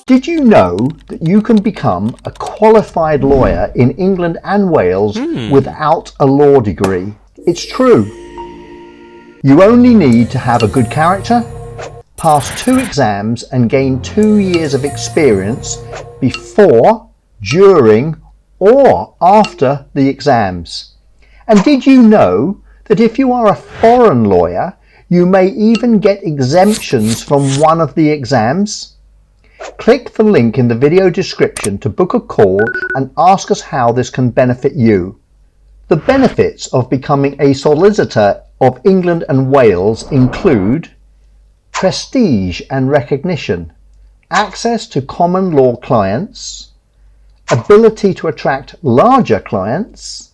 Did you know that you can become a qualified lawyer in England and Wales without a law degree? It's true. You only need to have a good character, pass 2 exams and gain 2 years of experience before, during or after the exams. And did you know that if you are a foreign lawyer, you may even get exemptions from one of the exams? Click the link in the video description to book a call and ask us how this can benefit you. The benefits of becoming a solicitor of England and Wales include prestige and recognition, access to common law clients, ability to attract larger clients,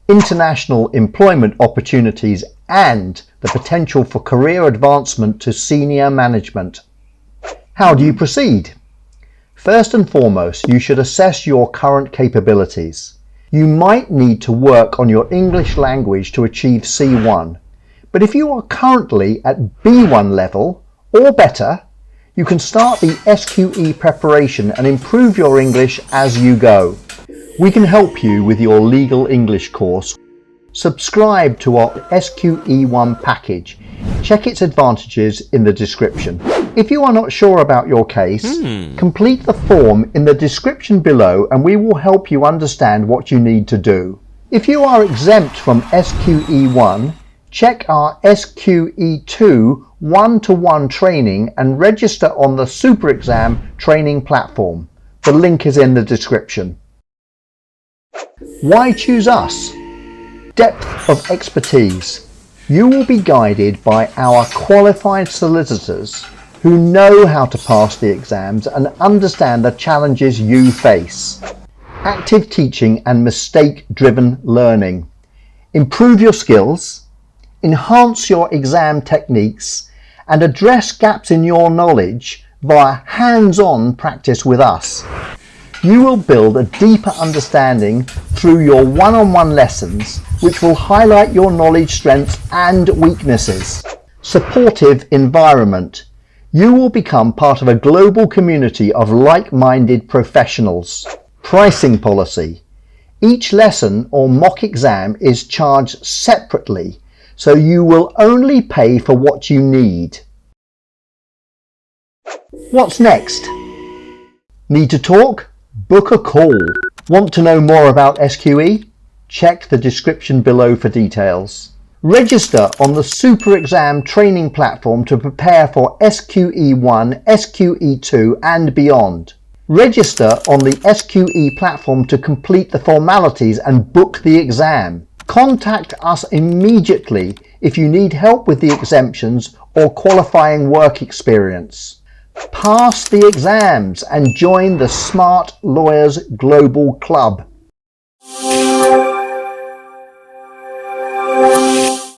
international employment opportunities, and the potential for career advancement to senior management. How do you proceed? First and foremost, you should assess your current capabilities. You might need to work on your English language to achieve C1, but if you are currently at B1 level or better, you can start the SQE preparation and improve your English as you go. We can help you with your legal English course. Subscribe to our SQE1 package. Check its advantages in the description. If you are not sure about your case, complete the form in the description below and we will help you understand what you need to do. If you are exempt from SQE1, check our SQE2 one-to-one training and register on the Super Exam training platform. The link is in the description. Why choose us? Depth of expertise. You will be guided by our qualified solicitors who know how to pass the exams and understand the challenges you face. Active teaching and mistake-driven learning. Improve your skills, enhance your exam techniques, and address gaps in your knowledge via hands-on practice with us. You will build a deeper understanding through your one-on-one lessons, which will highlight your knowledge strengths and weaknesses. Supportive environment. You will become part of a global community of like-minded professionals. Pricing policy. Each lesson or mock exam is charged separately, so you will only pay for what you need. What's next? Need to talk? Book a call. Want to know more about SQE? Check the description below for details. Register on the Super Exam training platform to prepare for SQE1, SQE2 and beyond. Register on the SQE platform to complete the formalities and book the exam. Contact us immediately if you need help with the exemptions or qualifying work experience. Pass the exams and join the Smart Lawyers Global Club.